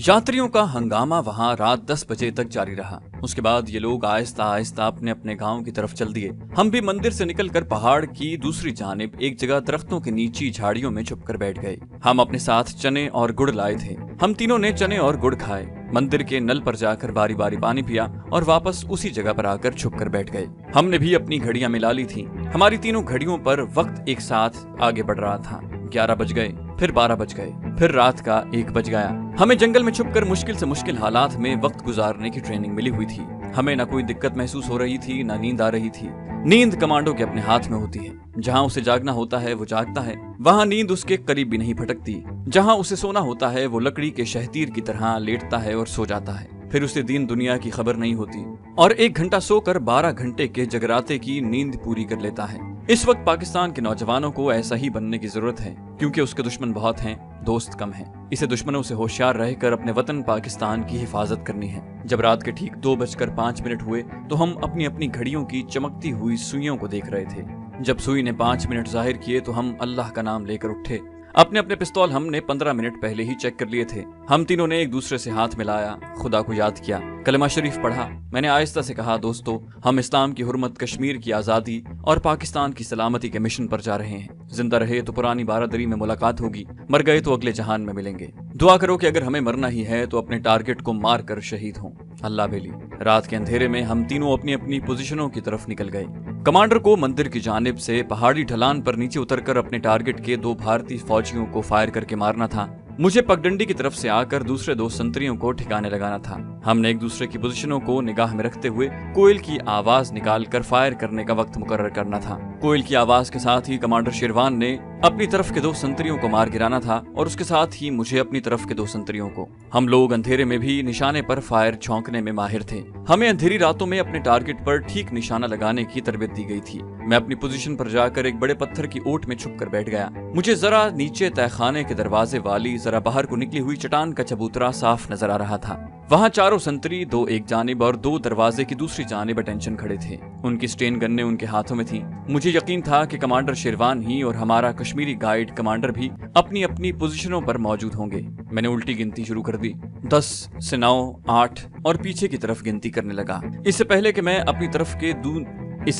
यात्रियों का हंगामा वहां रात 10 बजे तक जारी रहा। उसके बाद ये लोग आहिस्ता आहिस्ता अपने अपने गांव की तरफ चल दिए। हम भी मंदिर से निकलकर पहाड़ की दूसरी जानिब एक जगह दरख्तों के नीची झाड़ियों में छुपकर बैठ गए। हम अपने साथ चने और गुड़ लाए थे। हम तीनों ने चने और गुड़ खाए, मंदिर के नल पर जाकर बारी बारी पानी पिया और वापस उसी जगह पर आकर छुपकर बैठ गए। हमने भी अपनी घड़ियां मिला ली थी। हमारी तीनों घड़ियों पर वक्त एक साथ आगे बढ़ रहा था। 11 बज गए, फिर 12 बज गए, फिर रात का 1 बज गया। हमें जंगल में छुपकर मुश्किल से मुश्किल हालात में वक्त गुजारने की ट्रेनिंग मिली हुई थी। हमें न कोई दिक्कत महसूस हो रही थी, न नींद आ रही थी। नींद कमांडो के अपने हाथ में होती है। जहां उसे जागना होता है वो जागता है, वहां नींद उसके करीब भी नहीं फटकती। जहां उसे सोना होता है वो लकड़ी के शहतीर की तरह लेटता है और सो जाता है। फिर उसे दीन दुनिया की खबर नहीं होती और 1 घंटा सोकर 12 घंटे के जगराते की नींद पूरी कर लेता है। इस वक्त पाकिस्तान के नौजवानों को ऐसा ही बनने की जरूरत है, क्योंकि उसके दुश्मन बहुत हैं, दोस्त कम हैं। इसे दुश्मनों से होशियार रहकर अपने वतन पाकिस्तान की हिफाजत करनी है। जब रात के ठीक 2:05 हुए तो हम अपनी अपनी घड़ियों की चमकती हुई सुइयों को देख रहे थे। जब सुई ने 5 मिनट जाहिर किए तो हम अल्लाह का नाम लेकर उठे। अपने अपने पिस्तौल हमने 15 मिनट पहले ही चेक कर लिए थे। हम तीनों ने एक दूसरे से हाथ मिलाया, खुदा को याद किया, कलमा शरीफ पढ़ा। मैंने आहिस्ता से कहा, दोस्तों, हम इस्लाम की हुर्मत, कश्मीर की आज़ादी और पाकिस्तान की सलामती के मिशन पर जा रहे हैं। जिंदा रहे तो पुरानी बारादरी में मुलाकात होगी, मर गए तो अगले जहान में मिलेंगे। दुआ करो कि अगर हमें मरना ही है तो अपने टारगेट को मार कर शहीद हों। अल्लाह बेली। रात के अंधेरे में हम तीनों अपनी अपनी पोजीशनों की तरफ निकल गए। कमांडर को मंदिर की जानिब से पहाड़ी ढलान पर नीचे उतरकर अपने टारगेट के 2 भारतीय फौजियों को फायर करके मारना था। मुझे पगडंडी की तरफ से आकर दूसरे 2 संतरियों को ठिकाने लगाना था। हमने एक दूसरे की पोजीशनों को निगाह में रखते हुए कोयल की आवाज निकालकर फायर करने का वक्त मुकर्रर करना था। कोयल की आवाज के साथ ही कमांडर शेरवान ने अपनी तरफ के 2 संतरियों को मार गिराना था और उसके साथ ही मुझे अपनी तरफ के 2 संतरियों को। हम लोग अंधेरे में भी निशाने पर फायर छौंकने में माहिर थे। हमें अंधेरी रातों में अपने टारगेट पर ठीक निशाना लगाने की तरबियत दी गई थी। मैं अपनी पोजीशन पर जाकर एक बड़े पत्थर की ओट में छुप कर बैठ गया। मुझे जरा नीचे तहखाने के दरवाजे वाली जरा बाहर को निकली हुई चट्टान का चबूतरा साफ नजर आ रहा था। वहां 4 संतरी 2 एक जानिब और 2 दरवाजे की दूसरी जानिब अटेंशन खड़े थे। उनकी स्टेन गन्ने उनके हाथों में थी। मुझे यकीन था कि कमांडर शेरवान ही और हमारा कश्मीरी गाइड कमांडर भी अपनी अपनी पोजीशनों पर मौजूद होंगे। मैंने उल्टी गिनती शुरू कर दी। 10 से 9, 8 और पीछे की तरफ गिनती करने लगा। इससे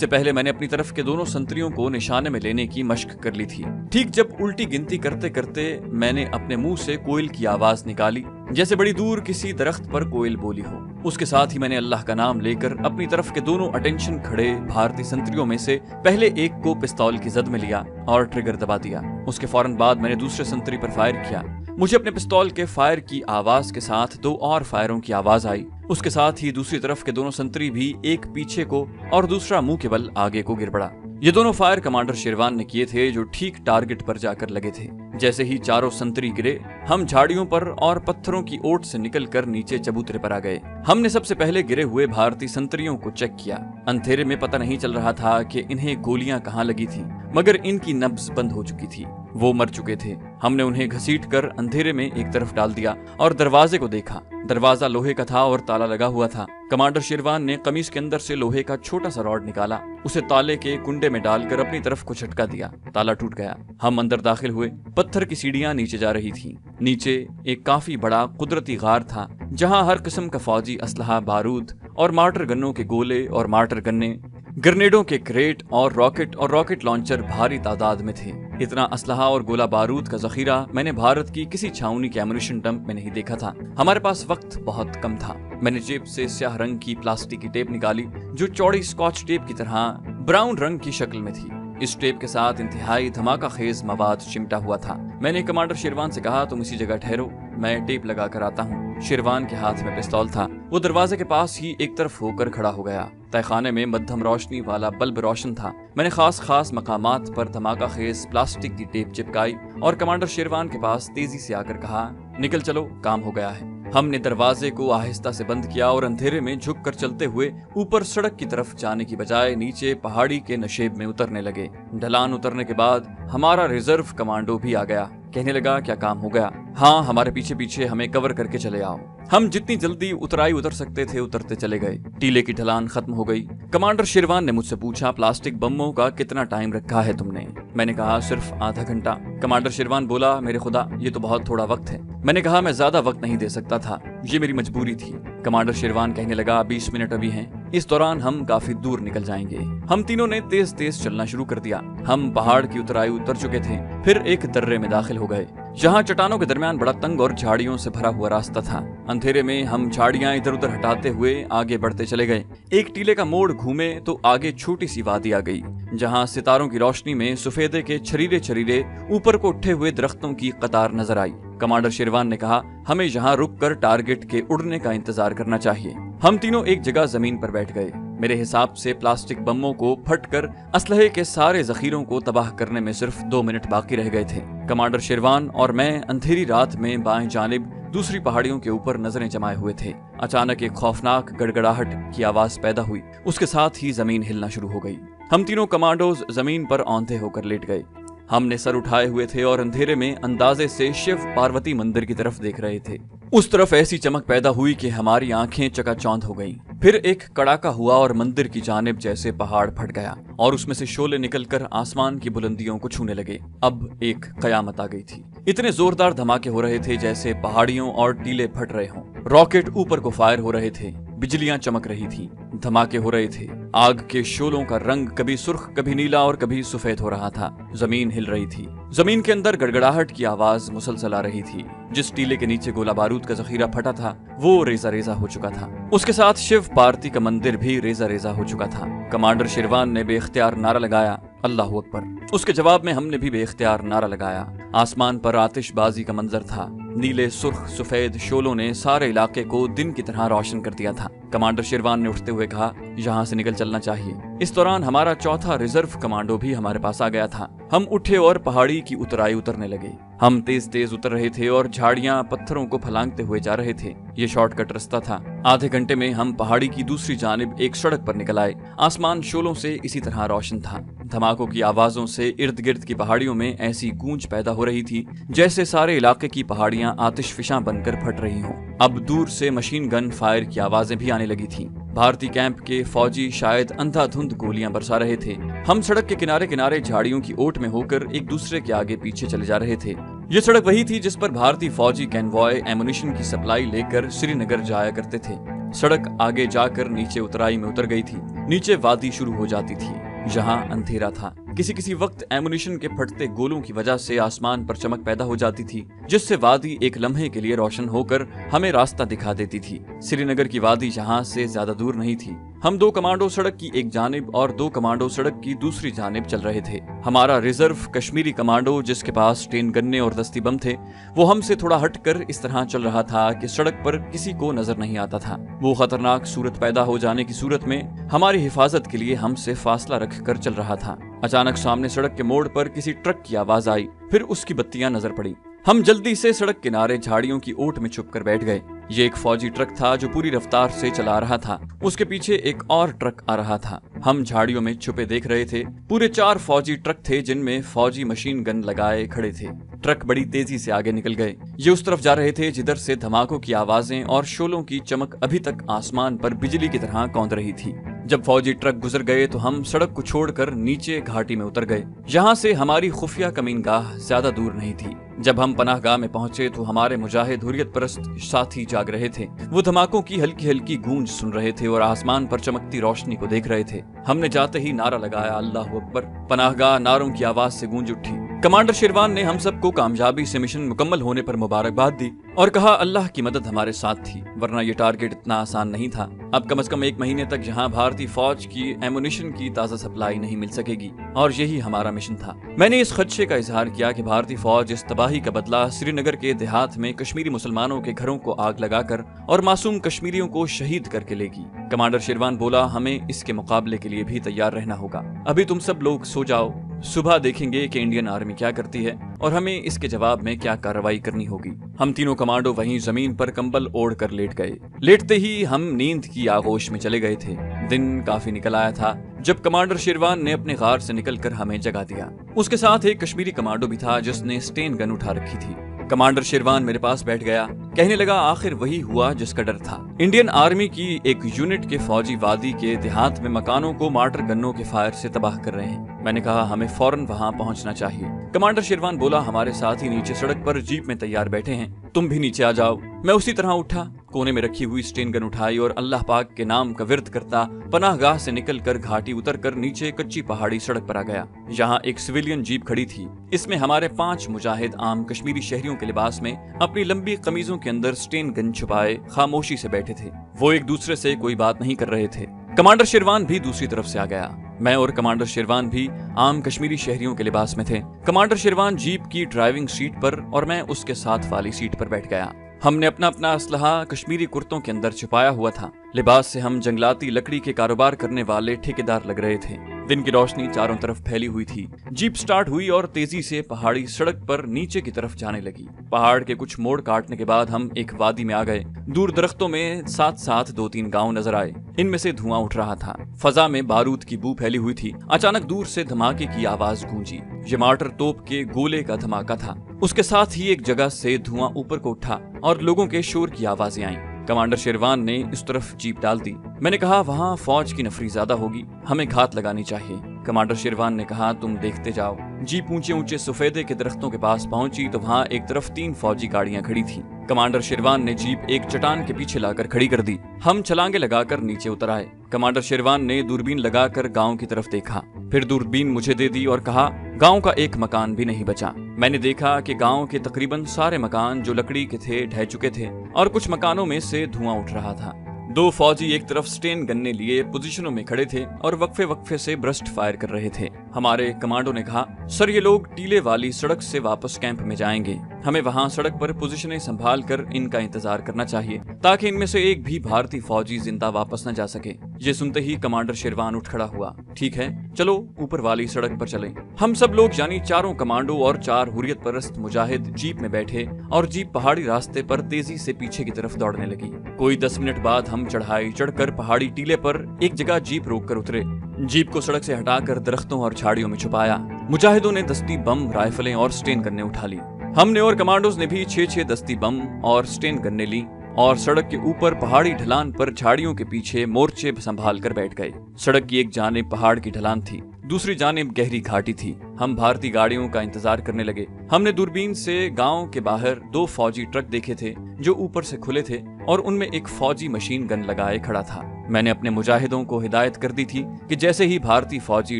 पहले मैंने अपनी तरफ के दोनों संतरियों को निशाने में लेने की मशक कर ली थी। ठीक जब उल्टी गिनती करते करते मैंने अपने मुंह से कोयल की आवाज निकाली, जैसे बड़ी दूर किसी दरख्त पर कोयल बोली हो। उसके साथ ही मैंने अल्लाह का नाम लेकर अपनी तरफ के दोनों अटेंशन खड़े भारतीय संतरियों में से पहले एक को पिस्तौल की जद में लिया और ट्रिगर दबा दिया। उसके फौरन बाद मैंने दूसरे संतरी पर फायर किया। मुझे अपने पिस्तौल के फायर की आवाज के साथ 2 और फायरों की आवाज आई। उसके साथ ही दूसरी तरफ के दोनों संतरी भी, एक पीछे को और दूसरा मुंह के बल आगे को गिर पड़ा। ये दोनों फायर कमांडर शेरवान ने किए थे, जो ठीक टारगेट पर जाकर लगे थे। जैसे ही 4 संतरी गिरे, हम झाड़ियों पर और पत्थरों की ओट से निकलकर नीचे चबूतरे पर आ गए। हमने सबसे पहले गिरे हुए भारतीय संतरियों को चेक किया। अंधेरे में पता नहीं चल रहा था कि इन्हें गोलियां कहां लगी थी, मगर इनकी नब्ज बंद हो चुकी थी। वो मर चुके थे। हमने उन्हें घसीट कर अंधेरे में एक तरफ डाल दिया और दरवाजे को देखा। दरवाजा लोहे का था और ताला लगा हुआ था। कमांडर शेरवान ने कमीज के अंदर से लोहे का छोटा सा रॉड निकाला, उसे ताले के कुंडे में डालकर अपनी तरफ को झटका दिया। ताला टूट गया। हम अंदर दाखिल हुए। पत्थर की सीढ़ियां नीचे जा रही थीं। नीचे एक काफी बड़ा कुदरती गार था, जहां हर किस्म का फौजी असलहा, बारूद और मार्टर गन्नों के गोले और मार्टर गन्ने, ग्रेनेडों के क्रेट और रॉकेट लॉन्चर भारी तादाद में थे। इतना असलहा और गोला बारूद का जखीरा मैंने भारत की किसी छावनी के एमुनिशन डंप में नहीं देखा था। हमारे पास वक्त बहुत कम था। मैंने जेब से स्याह रंग की प्लास्टिक की टेप निकाली, जो चौड़ी स्कॉच टेप की तरह ब्राउन रंग की शक्ल में थी। इस टेप के साथ इंतहाई धमाका खेज मवाद चिमटा हुआ था। मैंने कमांडर शेरवान से कहा, तुम इसी जगह ठहरो, मैं टेप लगा कर आता हूँ। शेरवान के हाथ में पिस्तौल था। वो दरवाजे के पास ही एक तरफ होकर खड़ा हो गया। तहखाने में मध्यम रोशनी वाला बल्ब रोशन था। मैंने खास मकामात पर धमाका खेज प्लास्टिक की टेप चिपकाई और कमांडर शेरवान के पास तेजी से आकर कहा, निकल चलो, काम हो गया है। हमने दरवाजे को आहिस्ता से बंद किया और अंधेरे में झुककर चलते हुए ऊपर सड़क की तरफ जाने की बजाय नीचे पहाड़ी के नशेब में उतरने लगे। ढलान उतरने के बाद हमारा रिजर्व कमांडो भी आ गया। कहने लगा, क्या काम हो गया? हाँ, हमारे पीछे पीछे हमें कवर करके चले आओ। हम जितनी जल्दी उतराई उतर सकते थे उतरते चले गए। टीले की ढलान खत्म हो गई। कमांडर शेरवान ने मुझसे पूछा, प्लास्टिक बमों का कितना टाइम रखा है तुमने? मैंने कहा, सिर्फ आधा घंटा। कमांडर शेरवान बोला, मेरे खुदा, ये तो बहुत थोड़ा वक्त है। मैंने कहा मैं ज्यादा वक्त नहीं दे सकता था, ये मेरी मजबूरी थी। कमांडर शेरवान कहने लगा 20 मिनट अभी हैं, इस दौरान हम काफी दूर निकल जाएंगे। हम तीनों ने तेज तेज चलना शुरू कर दिया। हम पहाड़ की उतराई उतर चुके थे, फिर एक दर्रे में दाखिल हो गए जहाँ चट्टानों के दरमियान बड़ा तंग और झाड़ियों से भरा हुआ रास्ता था। अंधेरे में हम झाड़ियां इधर उधर हटाते हुए आगे बढ़ते चले गए। एक टीले का मोड़ घूमे तो आगे छोटी सी वादी आ गई जहाँ सितारों की रोशनी में सफेदे के छरीरे छरीरे ऊपर को उठे हुए दरख्तों की कतार नजर आई। कमांडर शेरवान ने कहा हमें यहाँ रुककर टारगेट के उड़ने का इंतजार करना चाहिए। हम तीनों एक जगह जमीन पर बैठ गए। मेरे हिसाब से प्लास्टिक बमों को फटकर असलहे के सारे जखीरों को तबाह करने में सिर्फ 2 मिनट बाकी रह गए थे। कमांडर शेरवान और मैं अंधेरी रात में बाएं जानिब दूसरी पहाड़ियों के ऊपर नजरें जमाए हुए थे। अचानक एक खौफनाक गड़गड़ाहट की आवाज पैदा हुई, उसके साथ ही जमीन हिलना शुरू हो गई। हम तीनों कमांडोज जमीन पर औंधे होकर लेट गए। हमने सर उठाए हुए थे और अंधेरे में अंदाजे से शिव पार्वती मंदिर की तरफ देख रहे थे। उस तरफ ऐसी चमक पैदा हुई कि हमारी आंखें चकाचौंध हो गईं। फिर एक कड़ाका हुआ और मंदिर की जानिब जैसे पहाड़ फट गया और उसमें से शोले निकलकर आसमान की बुलंदियों को छूने लगे। अब एक कयामत आ गई थी। इतने जोरदार धमाके हो रहे थे जैसे पहाड़ियों और टीले फट रहे हों। रॉकेट ऊपर को फायर हो रहे थे, बिजलियां चमक रही थी, धमाके हो रहे थे। आग के शोलों का रंग कभी सुर्ख कभी नीला और कभी सफेद हो रहा था। जमीन हिल रही थी। जमीन के अंदर गड़गड़ाहट की आवाज मुसलसल आ रही थी। जिस टीले के नीचे गोला बारूद का जखीरा फटा था वो रेजा रेजा हो चुका था। उसके साथ शिव पार्वती का मंदिर भी रेजा रेजा हो चुका था। कमांडर शेरवान ने बेख्तियार नारा लगाया अल्लाह अकबर। उसके जवाब में हमने भी बेख्तियार नारा लगाया। आसमान पर आतिशबाजी का मंजर था। नीले सुर्ख सफेद शोलों ने सारे इलाके को दिन की तरह रोशन कर दिया था। कमांडर शेरवान ने उठते हुए कहा यहाँ से निकल चलना चाहिए। इस दौरान हमारा चौथा रिजर्व कमांडो भी हमारे पास आ गया था। हम उठे और पहाड़ी की उतराई उतरने लगे। हम तेज तेज उतर रहे थे और झाड़ियां पत्थरों को फलांगते हुए जा रहे थे। ये शॉर्टकट रास्ता था। आधे घंटे में हम पहाड़ी की दूसरी जानिब एक सड़क पर निकल आए। आसमान शोलों से इसी तरह रोशन था। धमाकों की आवाजों से इर्द गिर्द की पहाड़ियों में ऐसी गूंज पैदा हो रही थी जैसे सारे इलाके की पहाड़ियां आतिशफिशां बनकर फट रही हों। अब दूर से मशीन गन फायर की आवाजें भी आने लगी थीं। भारतीय कैंप के फौजी शायद अंधाधुंध गोलियां बरसा रहे थे। हम सड़क के किनारे किनारे झाड़ियों की ओट में होकर एक दूसरे के आगे पीछे चले जा रहे थे। ये सड़क वही थी जिस पर भारतीय फौजी कैनवॉय एमुनिशन की सप्लाई लेकर श्रीनगर जाया करते थे। सड़क आगे जाकर नीचे उतराई में उतर गई थी। नीचे वादी शुरू हो जाती थी जहां अंधेरा था। किसी किसी वक्त एमुनिशन के फटते गोलों की वजह से आसमान पर चमक पैदा हो जाती थी जिससे वादी एक लम्हे के लिए रोशन होकर हमें रास्ता दिखा देती थी। श्रीनगर की वादी जहां से ज्यादा दूर नहीं थी। हम 2 कमांडो सड़क की एक जानिब और 2 कमांडो सड़क की दूसरी जानिब चल रहे थे। हमारा रिजर्व कश्मीरी कमांडो जिसके पास टेन गन्ने और दस्ती बम थे वो हमसे थोड़ा हटकर इस तरह चल रहा था कि सड़क पर किसी को नजर नहीं आता था। वो खतरनाक सूरत पैदा हो जाने की सूरत में हमारी हिफाजत के लिए हमसे फासला रखकर चल रहा था। अचानक सामने सड़क के मोड़ पर किसी ट्रक की आवाज आई, फिर उसकी बत्तियां नजर पड़ी। हम जल्दी से सड़क किनारे झाड़ियों की ओट में छुपकर बैठ गए। ये एक फौजी ट्रक था जो पूरी रफ्तार से चला रहा था। उसके पीछे एक और ट्रक आ रहा था। हम झाड़ियों में छुपे देख रहे थे। पूरे 4 फौजी ट्रक थे जिनमें फौजी मशीन गन लगाए खड़े थे। ट्रक बड़ी तेजी से आगे निकल गए। ये उस तरफ जा रहे थे जिधर से धमाकों की आवाजें और शोलों की चमक अभी तक आसमान पर बिजली की तरह कौंध रही थी। जब फौजी ट्रक गुजर गए तो हम सड़क को छोड़कर नीचे घाटी में उतर गए। यहाँ से हमारी खुफिया कमीनगाह ज्यादा दूर नहीं थी। जब हम पनाहगाह में पहुंचे तो हमारे मुजाहिद हुर्रियत परस्त साथी जाग रहे थे। वो धमाकों की हल्की हल्की गूंज सुन रहे थे और आसमान पर चमकती रोशनी को देख रहे थे। हमने जाते ही नारा लगाया अल्लाह अकबर। पनाहगाह नारों की आवाज से गूंज उठी। कमांडर शेरवान ने हम सबको कामयाबी से मिशन मुकम्मल होने पर मुबारकबाद दी और कहा अल्लाह की मदद हमारे साथ थी, वरना ये टारगेट इतना आसान नहीं था। अब कम से कम 1 महीने तक यहाँ भारतीय फौज की एमुनिशन की ताज़ा सप्लाई नहीं मिल सकेगी और यही हमारा मिशन था। मैंने इस खदशे का इजहार किया कि भारतीय फौज इस तबाही का बदला श्रीनगर के देहात में कश्मीरी मुसलमानों के घरों को आग लगाकर और मासूम कश्मीरियों को शहीद करके लेगी। कमांडर शेरवान बोला हमें इसके मुकाबले के लिए भी तैयार रहना होगा। अभी तुम सब लोग सो जाओ, सुबह देखेंगे कि इंडियन आर्मी क्या करती है और हमें इसके जवाब में क्या कार्रवाई करनी होगी। हम तीनों कमांडो वहीं जमीन पर कंबल ओढ़ कर लेट गए। लेटते ही हम नींद की आगोश में चले गए थे। दिन काफी निकल आया था जब कमांडर शेरवान ने अपने गार से निकलकर हमें जगा दिया। उसके साथ एक कश्मीरी कमांडो भी था जिसने स्टेन गन उठा रखी थी। कमांडर शेरवान मेरे पास बैठ गया। कहने लगा आखिर वही हुआ जिसका डर था। इंडियन आर्मी की एक यूनिट के फौजी वादी के देहात में मकानों को मार्टर गन्नों के फायर से तबाह कर रहे हैं। मैंने कहा हमें फौरन वहां पहुंचना चाहिए। कमांडर शेरवान बोला हमारे साथ ही नीचे सड़क पर जीप में तैयार बैठे हैं, तुम भी नीचे आ जाओ। मैं उसी तरह उठा, कोने में रखी हुई स्टेन गन उठाई और अल्लाह पाक के नाम का विर्द करता पनाहगाह से निकलकर घाटी उतरकर नीचे कच्ची पहाड़ी सड़क पर आ गया। यहाँ एक सिविलियन जीप खड़ी थी। इसमें हमारे 5 मुजाहिद आम कश्मीरी शहरियों के लिबास में अपनी लंबी कमीजों के अंदर स्टेन गन छुपाए खामोशी से बैठे थे। वो एक दूसरे से कोई बात नहीं कर रहे थे। कमांडर शेरवान भी दूसरी तरफ से आ गया। मैं और कमांडर शेरवान भी आम कश्मीरी शहरियों के लिबास में थे। कमांडर शेरवान जीप की ड्राइविंग सीट पर और मैं उसके साथ वाली सीट पर बैठ गया। हमने अपना अपना असलहा कश्मीरी कुर्तों के अंदर छुपाया हुआ था। लिबास से हम जंगलाती लकड़ी के कारोबार करने वाले ठेकेदार लग रहे थे। दिन की रोशनी चारों तरफ फैली हुई थी। जीप स्टार्ट हुई और तेजी से पहाड़ी सड़क पर नीचे की तरफ जाने लगी। पहाड़ के कुछ मोड़ काटने के बाद हम एक वादी में आ गए। दूर दरख्तों में साथ साथ 2-3 गांव नजर आए। इनमें से धुआं उठ रहा था। फजा में बारूद की बू फैली हुई थी। अचानक दूर से धमाके की आवाज गूंजी। ये मार्टर तोप के गोले का धमाका था। उसके साथ ही एक जगह से धुआं ऊपर को उठा और लोगों के शोर की आवाजें आईं। कमांडर शेरवान ने इस तरफ जीप डाल दी। मैंने कहा वहाँ फौज की नफरी ज्यादा होगी, हमें घात लगानी चाहिए। कमांडर शेरवान ने कहा तुम देखते जाओ। जीप ऊंचे ऊंचे सफेदे के दरख्तों के पास पहुंची तो वहाँ एक तरफ 3 फौजी गाड़ियां खड़ी थी। कमांडर शेरवान ने जीप एक चट्टान के पीछे लाकर खड़ी कर दी। हम छलांगे लगाकर नीचे उतर आए। कमांडर शेरवान ने दूरबीन लगाकर गांव की तरफ देखा, फिर दूरबीन मुझे दे दी और कहा गांव का एक मकान भी नहीं बचा। मैंने देखा कि गांव के तकरीबन सारे मकान जो लकड़ी के थे ढह चुके थे और कुछ मकानों में से धुआं उठ रहा था। 2 फौजी एक तरफ स्टेन गन्ने लिए पोजीशनों में खड़े थे और वक्फे वक्फे से ब्रस्ट फायर कर रहे थे। हमारे कमांडो ने कहा सर ये लोग टीले वाली सड़क से वापस कैंप में जाएंगे, हमें वहां सड़क पर पोजीशनें संभाल कर इनका इंतजार करना चाहिए ताकि इनमें से एक भी भारतीय फौजी जिंदा वापस न जा सके। ये सुनते ही कमांडर शेरवान उठ खड़ा हुआ। ठीक है चलो ऊपर वाली सड़क पर चलें। हम सब लोग यानी 4 कमांडो और 4 हुर्रियत परस्त मुजाहिद जीप में बैठे और जीप पहाड़ी रास्ते पर तेजी से पीछे की तरफ दौड़ने लगी। कोई 10 मिनट बाद हम चढ़ाई चढ़कर पहाड़ी टीले पर एक जगह जीप रोक कर उतरे। जीप को सड़क से हटाकर दरख्तों और झाड़ियों में छुपाया। मुजाहिदों ने दस्ती बम, राइफलें और स्टेन गन्ने उठा ली। हमने और कमांडोज ने भी 6-6 दस्ती बम और स्टेन गन्ने ली और सड़क के ऊपर पहाड़ी ढलान पर झाड़ियों के पीछे मोर्चे संभाल कर बैठ गए। सड़क की एक जानिब पहाड़ की ढलान थी, दूसरी जानिब गहरी घाटी थी। हम भारतीय गाड़ियों का इंतजार करने लगे। हमने दूरबीन से गांव के बाहर 2 फौजी ट्रक देखे थे जो ऊपर से खुले थे और उनमें एक फौजी मशीन गन लगाए खड़ा था। मैंने अपने मुजाहिदों को हिदायत कर दी थी कि जैसे ही भारतीय फौजी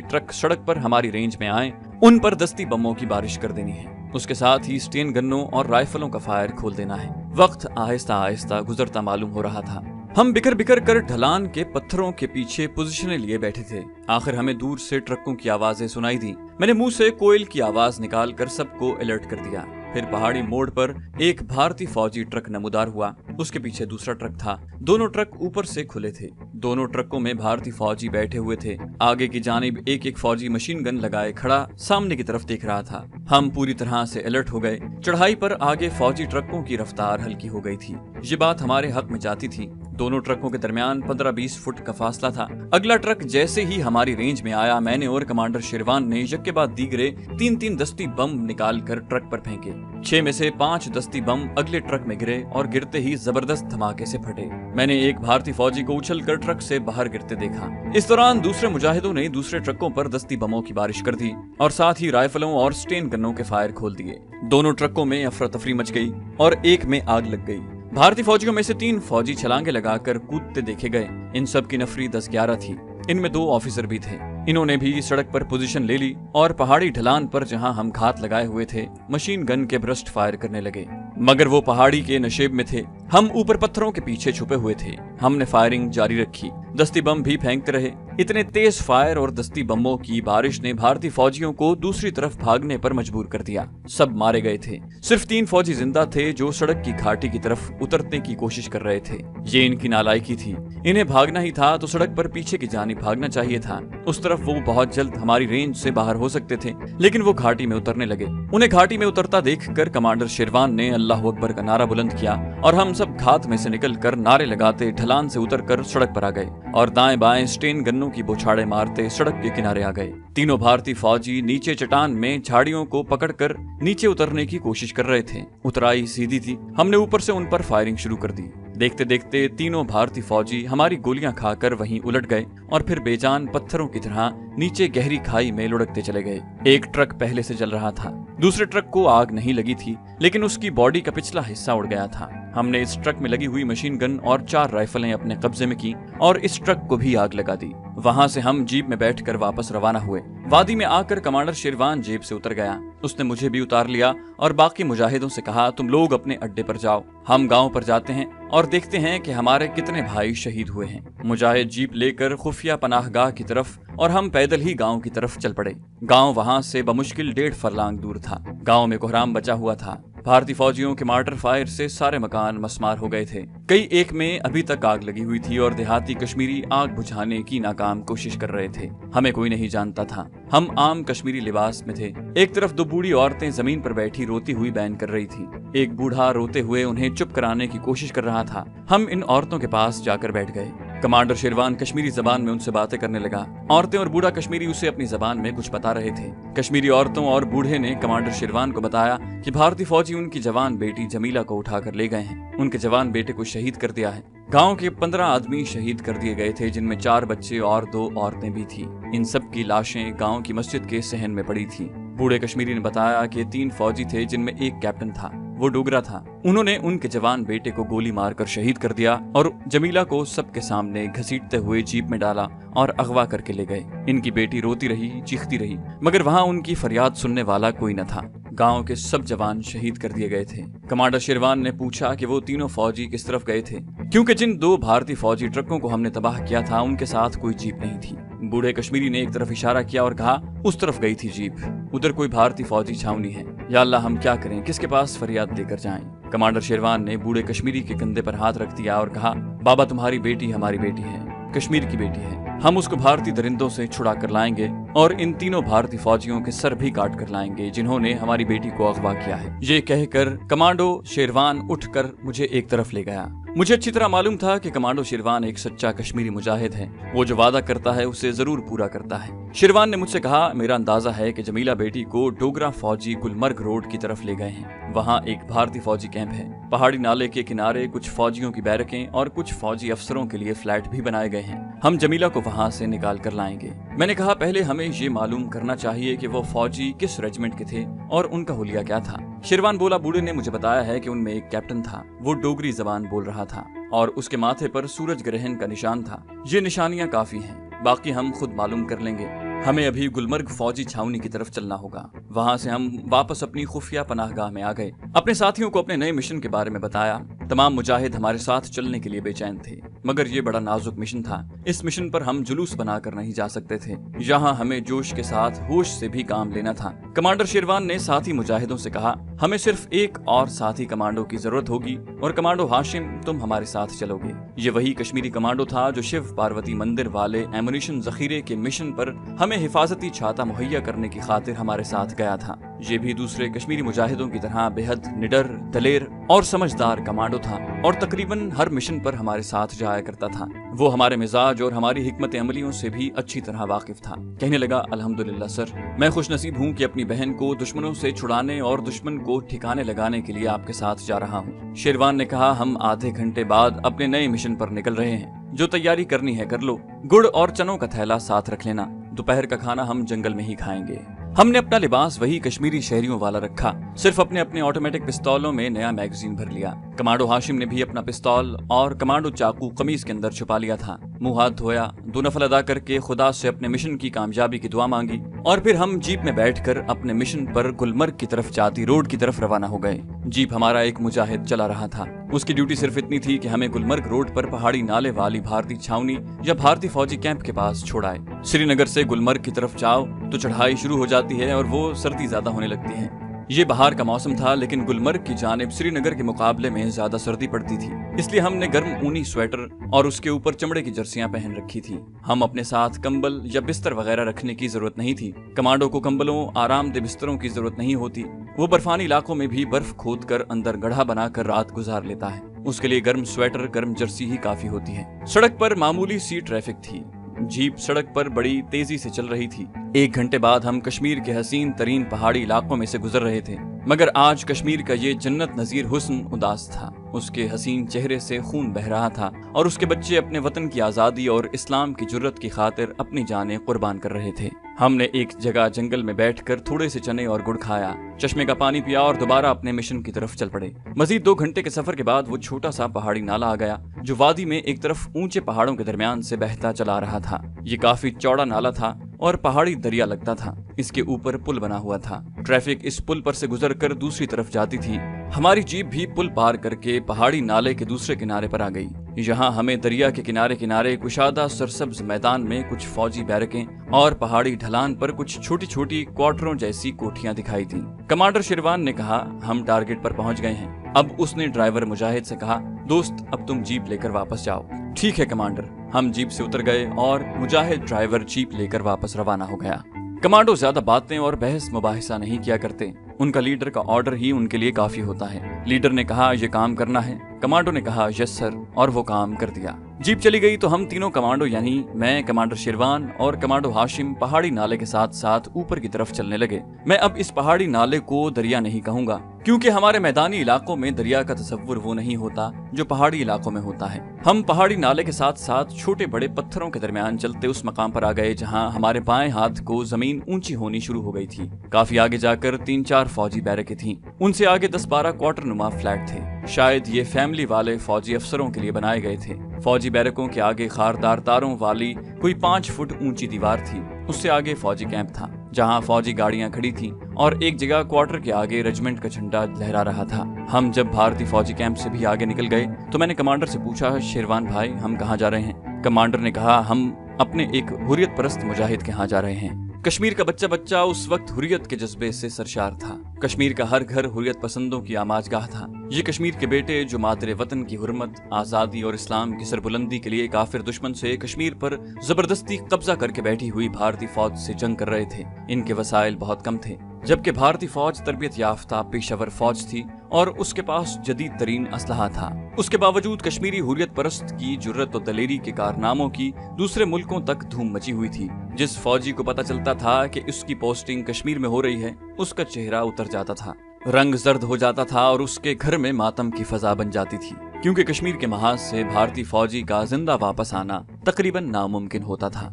ट्रक सड़क पर हमारी रेंज में आए उन पर दस्ती बमों की बारिश कर देनी है। उसके साथ ही स्टेन गन्नों और राइफलों का फायर खोल देना है। वक्त आहिस्ता आहिस्ता गुजरता मालूम हो रहा था। हम बिखर बिखर कर ढलान के पत्थरों के पीछे पोजीशनें लिए बैठे थे। आखिर हमें दूर से ट्रकों की आवाजें सुनाई दी। मैंने मुंह से कोयल की आवाज निकालकर सबको अलर्ट कर दिया। फिर पहाड़ी मोड़ पर एक भारतीय फौजी ट्रक नमूदार हुआ। उसके पीछे दूसरा ट्रक था। दोनों ट्रक ऊपर से खुले थे। दोनों ट्रकों में भारतीय फौजी बैठे हुए थे। आगे की जानिब एक फौजी मशीन गन लगाए खड़ा सामने की तरफ देख रहा था। हम पूरी तरह से अलर्ट हो गए। चढ़ाई पर आगे फौजी ट्रकों की रफ्तार हल्की हो गई थी। ये बात हमारे हक में जाती थी। दोनों ट्रकों के दरमियान 15-20 फुट का फासला था। अगला ट्रक जैसे ही हमारी रेंज में आया, मैंने और कमांडर शेरवान ने यक के बाद दीगरे 3-3 दस्ती बम निकाल कर ट्रक पर फेंके। 6 में से 5 दस्ती बम अगले ट्रक में गिरे और गिरते ही जबरदस्त धमाके से फटे। मैंने एक भारतीय फौजी को उछलकर ट्रक से बाहर गिरते देखा। इस दौरान दूसरे मुजाहिदों ने दूसरे ट्रकों पर दस्ती बमों की बारिश कर दी और साथ ही राइफलों और स्टेन गन्नों के फायर खोल दिए। दोनों ट्रकों में अफरा तफरी मच गई और एक में आग लग गई। भारतीय फौजियों में से 3 फौजी छलांगे लगाकर कूदते देखे गए। इन सब की नफरी 10-11 थी। इनमें 2 ऑफिसर भी थे। इन्होंने भी सड़क पर पोजीशन ले ली और पहाड़ी ढलान पर जहां हम घात लगाए हुए थे मशीन गन के ब्रस्ट फायर करने लगे। मगर वो पहाड़ी के नशेब में थे। हम ऊपर पत्थरों के पीछे छुपे हुए थे। हमने फायरिंग जारी रखी। दस्ती बम भी फेंकते रहे। इतने तेज फायर और दस्ती बमों की बारिश ने भारतीय फौजियों को दूसरी तरफ भागने पर मजबूर कर दिया। सब मारे गए थे। सिर्फ 3 फौजी जिंदा थे जो सड़क की घाटी की तरफ उतरने की कोशिश कर रहे थे। ये इनकी नालायकी थी। इन्हें भागना ही था तो सड़क पर पीछे की जानिब भागना चाहिए था। उस तरफ वो बहुत जल्द हमारी रेंज से बाहर हो सकते थे, लेकिन वो घाटी में उतरने लगे। उन्हें घाटी में उतरता देखकर कमांडर शेरवान ने अल्लाह अकबर का नारा बुलंद किया और हम सब घात में से निकलकर नारे लगाते ढलान से उतरकर सड़क पर आ गए और दाएं बाएं स्टेन गन्नों की बौछारें मारते सड़क के किनारे आ गए। तीनों भारतीय फौजी नीचे चट्टान में झाड़ियों को पकड़कर नीचे उतरने की कोशिश कर रहे थे। उतराई सीधी थी। हमने ऊपर से उन पर फायरिंग शुरू कर दी। देखते देखते तीनों भारतीय फौजी हमारी गोलियां खाकर वहीं उलट गए और फिर बेजान पत्थरों की तरह नीचे गहरी खाई में लुढ़कते चले गए। एक ट्रक पहले से जल रहा था। दूसरे ट्रक को आग नहीं लगी थी, लेकिन उसकी बॉडी का पिछला हिस्सा उड़ गया था। हमने इस ट्रक में लगी हुई मशीन गन और 4 राइफलें अपने कब्जे में की और इस ट्रक को भी आग लगा दी। वहां से हम जीप में बैठकर वापस रवाना हुए। वादी में आकर कमांडर शेरवान जीप से उतर गया। उसने मुझे भी उतार लिया और बाकी मुजाहिदों से कहा, तुम लोग अपने अड्डे पर जाओ, हम गांव पर जाते हैं और देखते हैं कि हमारे कितने भाई शहीद हुए हैं। मुजाहिद जीप लेकर खुफिया पनाहगाह की तरफ और हम पैदल ही गांव की तरफ चल पड़े। गांव वहां से बमुश्किल 1.5 फरलांग दूर था। गांव में कोहराम बचा हुआ था। भारतीय फौजियों के मार्टर फायर से सारे मकान मस्मार हो गए थे। कई एक में अभी तक आग लगी हुई थी और देहाती कश्मीरी आग बुझाने की नाकाम कोशिश कर रहे थे। हमें कोई नहीं जानता था। हम आम कश्मीरी लिबास में थे। एक तरफ 2 बूढ़ी औरतें जमीन पर बैठी रोती हुई बैन कर रही थी। एक बूढ़ा रोते हुए उन्हें चुप कराने की कोशिश कर रहा था। हम इन औरतों के पास जाकर बैठ गए। कमांडर शेरवान कश्मीरी जबान में उनसे बातें करने लगा। औरतें और बूढ़ा कश्मीरी उसे अपनी जबान में कुछ बता रहे थे। कश्मीरी औरतों और बूढ़े ने कमांडर शेरवान को बताया कि भारतीय फौजी उनकी जवान बेटी जमीला को उठाकर ले गए हैं। उनके जवान बेटे को शहीद कर दिया है। गांव के 15 आदमी शहीद कर दिए गए थे, जिनमें 4 बच्चे और 2 औरतें भी थी। इन सब की लाशें गांव की मस्जिद के सहन में पड़ी थी। बूढ़े कश्मीरी ने बताया कि 3 फौजी थे, जिनमें एक कैप्टन था, वो डोगरा था। उन्होंने उनके जवान बेटे को गोली मारकर शहीद कर दिया और जमीला को सबके सामने घसीटते हुए जीप में डाला और अगवा करके ले गए। इनकी बेटी रोती रही, चीखती रही, मगर वहां उनकी फरियाद सुनने वाला कोई न था। गांव के सब जवान शहीद कर दिए गए थे। कमांडर शेरवान ने पूछा कि वो तीनों फौजी किस तरफ गए थे, क्योंकि जिन 2 भारतीय फौजी ट्रकों को हमने तबाह किया था उनके साथ कोई जीप नहीं थी। बूढ़े कश्मीरी ने एक तरफ इशारा किया और कहा, उस तरफ गई थी जीप, उधर कोई भारतीय फौजी छावनी है। या अल्लाह, हम क्या करें, किसके पास फरियाद लेकर जाएं? कमांडर शेरवान ने बूढ़े कश्मीरी के कंधे पर हाथ रख दिया और कहा, बाबा, तुम्हारी बेटी हमारी बेटी है, कश्मीर की बेटी है। हम उसको भारतीय दरिंदों से छुड़ा कर लाएंगे और इन तीनों भारतीय फौजियों के सर भी काट कर लाएंगे जिन्होंने हमारी बेटी को अगवा किया है। ये कहकर कमांडो शेरवान उठकर मुझे एक तरफ ले गया। मुझे अच्छी तरह मालूम था कि कमांडो शेरवान एक सच्चा कश्मीरी मुजाहिद है। वो जो वादा करता है उसे जरूर पूरा करता है। शेरवान ने मुझसे कहा, मेरा अंदाजा है कि जमीला बेटी को डोगरा फौजी गुलमर्ग रोड की तरफ ले गए हैं। वहाँ एक भारतीय फौजी कैंप है। पहाड़ी नाले के किनारे कुछ फौजियों की बैरकें और कुछ फौजी अफसरों के लिए फ्लैट भी बनाए गए हैं। हम जमीला को वहाँ से निकाल कर लाएंगे। मैंने कहा, पहले हमें ये मालूम करना चाहिए कि वो फौजी किस रेजिमेंट के थे और उनका हुलिया क्या था। शेरवान बोला, बूढ़े ने मुझे बताया है कि उनमें एक कैप्टन था, वो डोगरी जबान बोल रहा था और उसके माथे पर सूरज ग्रहण का निशान था। ये निशानियां काफी हैं, बाकी हम खुद मालूम कर लेंगे। हमें अभी गुलमर्ग फौजी छावनी की तरफ चलना होगा। वहां से हम वापस अपनी खुफिया पनाहगाह में आ गए। अपने साथियों को अपने नए मिशन के बारे में बताया। तमाम मुजाहिद हमारे साथ चलने के लिए बेचैन थे, मगर ये बड़ा नाजुक मिशन था। इस मिशन पर हम जुलूस बनाकर नहीं जा सकते थे। यहाँ हमें जोश के साथ होश से भी काम लेना था। कमांडर शेरवान ने साथी मुजाहिदों से कहा, हमें सिर्फ एक और साथी कमांडो की जरूरत होगी और कमांडो हाशिम, तुम हमारे साथ चलोगे। ये वही कश्मीरी कमांडो था जो शिव पार्वती मंदिर वाले एमुनिशन जखीरे के मिशन पर हमें हिफाजती छाता मुहैया करने की खातिर हमारे साथ गया था। ये भी दूसरे कश्मीरी मुजाहिदों की तरह बेहद निडर, दलेर और समझदार कमांडो था और तकरीबन हर मिशन पर हमारे साथ जाया करता था। वो हमारे मिजाज और हमारी हिकमत अमलियों से भी अच्छी तरह वाकिफ था। कहने लगा, अल्हम्दुलिल्लाह सर, मैं खुशनसीब हूँ कि अपनी बहन को दुश्मनों से छुड़ाने और दुश्मन को ठिकाने लगाने के लिए आपके साथ जा रहा हूँ। शेरवान ने कहा, हम आधे घंटे बाद अपने नए मिशन पर निकल रहे हैं। जो तैयारी करनी है कर लो। गुड़ और चनों का थैला साथ रख लेना। दोपहर का खाना हम जंगल में ही खाएंगे। हमने अपना लिबास वही कश्मीरी शहरियों वाला रखा, सिर्फ अपने अपने ऑटोमेटिक पिस्तौलों में नया मैगजीन भर लिया। कमांडो हाशिम ने भी अपना पिस्तौल और कमांडो चाकू कमीज के अंदर छुपा लिया था। मुंह हाथ धोया, 2 नफल अदा करके खुदा से अपने मिशन की कामयाबी की दुआ मांगी और फिर हम जीप में बैठकर अपने मिशन पर गुलमर्ग की तरफ जाती रोड की तरफ रवाना हो गए। जीप हमारा एक मुजाहिद चला रहा था। उसकी ड्यूटी सिर्फ इतनी थी कि हमें गुलमर्ग रोड पर पहाड़ी नाले वाली भारतीय छावनी या भारतीय फौजी कैंप के पास छोड़ाए। श्रीनगर से गुलमर्ग की तरफ जाओ तो चढ़ाई शुरू हो जाती है और वो सर्दी ज्यादा होने लगती है। ये बाहर का मौसम था, लेकिन गुलमर्ग की जानिब श्रीनगर के मुकाबले में ज्यादा सर्दी पड़ती थी, इसलिए हमने गर्म ऊनी स्वेटर और उसके ऊपर चमड़े की जर्सियां पहन रखी थी। हम अपने साथ कंबल या बिस्तर वगैरह रखने की जरूरत नहीं थी। कमांडो को कंबलों, आरामदेह बिस्तरों की जरूरत नहीं होती। वो बर्फानी इलाकों में भी बर्फ खोद कर अंदर गड्ढा बनाकर रात गुजार लेता है। उसके लिए गर्म स्वेटर, गर्म जर्सी ही काफी होती है। सड़क पर मामूली सी ट्रैफिक थी। जीप सड़क पर बड़ी तेजी से चल रही थी। 1 घंटे बाद हम कश्मीर के हसीन तरीन पहाड़ी इलाकों में से गुजर रहे थे, मगर आज कश्मीर का ये जन्नत नजीर हुस्न उदास था। اس کے حسین چہرے سے خون بہ رہا تھا اور اس کے بچے اپنے وطن کی آزادی اور اسلام کی جرت کی خاطر اپنی جانیں قربان کر رہے تھے۔ ہم نے ایک جگہ جنگل میں بیٹھ کر تھوڑے سے چنے اور گڑ کھایا، چشمے کا پانی پیا اور دوبارہ اپنے مشن کی طرف چل پڑے۔ مزید 2 گھنٹے کے سفر کے بعد وہ چھوٹا سا پہاڑی نالا آ گیا جو وادی میں ایک طرف اونچے پہاڑوں کے درمیان سے بہتا چلا رہا تھا۔ یہ کافی چوڑا نالا تھا اور پہاڑی دریا لگتا تھا۔ اس کے اوپر پل بنا ہوا تھا، ٹریفک اس پل پر سے گزر کر دوسری طرف جاتی تھی۔ ہماری جیپ بھی پل پار کر کے پہاڑی نالے کے دوسرے کنارے پر آ گئی۔ یہاں ہمیں دریا کے کنارے کنارے کشادہ سرسبز میدان میں کچھ فوجی بیرکیں اور پہاڑی ڈھلان پر کچھ چھوٹی چھوٹی کوارٹروں جیسی کوٹھیاں دکھائی تھیں۔ کمانڈر شیروان نے کہا، ہم ٹارگٹ پر پہنچ گئے ہیں۔ اب اس نے ڈرائیور مجاہد سے کہا، دوست اب تم جیپ لے کر واپس جاؤ۔ ٹھیک ہے کمانڈر۔ ہم جیپ سے اتر گئے اور مجاہد ڈرائیور جیپ لے کر واپس روانہ ہو گیا۔ کمانڈو زیادہ باتیں اور بحث مباحثہ نہیں کیا کرتے، ان کا لیڈر کا آرڈر ہی ان کے لیے کافی ہوتا ہے۔ لیڈر نے کہا یہ کام کرنا ہے، کمانڈو نے کہا یس سر، اور وہ کام کر دیا۔ جیپ چلی گئی تو ہم تینوں کمانڈو یعنی میں، کمانڈر شیروان اور کمانڈو ہاشم پہاڑی نالے کے ساتھ ساتھ اوپر کی طرف چلنے لگے۔ میں اب اس پہاڑی نالے کو دریا نہیں کہوں گا کیونکہ ہمارے میدانی علاقوں میں دریا کا تصور وہ نہیں ہوتا جو پہاڑی علاقوں میں ہوتا ہے۔ ہم پہاڑی نالے کے ساتھ ساتھ چھوٹے بڑے پتھروں کے درمیان چلتے اس مقام پر آ گئے جہاں ہمارے بائیں ہاتھ کو زمین اونچی ہونی شروع ہو گئی تھی۔ کافی آگے جا کر 3-4 فوجی بیرکیں تھیں، ان سے آگے 10-12 کوارٹر نما فلیٹ تھے، شاید یہ فیملی والے فوجی افسروں کے لیے بنائے گئے تھے۔ فوجی بیرکوں کے آگے خاردار تاروں والی کوئی 5 فٹ اونچی دیوار تھی، اس سے آگے فوجی کیمپ تھا جہاں فوجی گاڑیاں کھڑی تھیں اور ایک جگہ کوارٹر کے آگے ریجمنٹ کا جھنڈا لہرا رہا تھا۔ ہم جب بھارتی فوجی کیمپ سے بھی آگے نکل گئے تو میں نے کمانڈر سے پوچھا، شیروان بھائی ہم کہاں جا رہے ہیں؟ کمانڈر نے کہا، ہم اپنے ایک حریت پرست مجاہد کے ہاں جا رہے ہیں۔ کشمیر کا بچہ اس وقت حریت کے جذبے سے سرشار تھا۔ کشمیر کا ہر گھر حریت پسندوں کی آماج گاہ تھا۔ یہ کشمیر کے بیٹے جو مادر وطن کی حرمت، آزادی اور اسلام کی سربلندی کے لیے کافر دشمن سے کشمیر پر زبردستی قبضہ کر کے بیٹھی ہوئی بھارتی فوج سے جنگ کر رہے تھے۔ ان کے وسائل بہت کم تھے، جبکہ بھارتی فوج تربیت یافتہ پیشہ ور فوج تھی اور اس کے پاس جدید ترین اسلحہ تھا۔ اس کے باوجود کشمیری حریت پرست کی جرت و دلیری کے کارناموں کی دوسرے ملکوں تک دھوم مچی ہوئی تھی۔ جس فوجی کو پتہ چلتا تھا کہ اس کی پوسٹنگ کشمیر میں ہو رہی ہے، اس کا چہرہ اتر جاتا تھا، رنگ زرد ہو جاتا تھا اور اس کے گھر میں ماتم کی فضا بن جاتی تھی، کیونکہ کشمیر کے محاذ سے بھارتی فوجی کا زندہ واپس آنا تقریباً ناممکن ہوتا تھا۔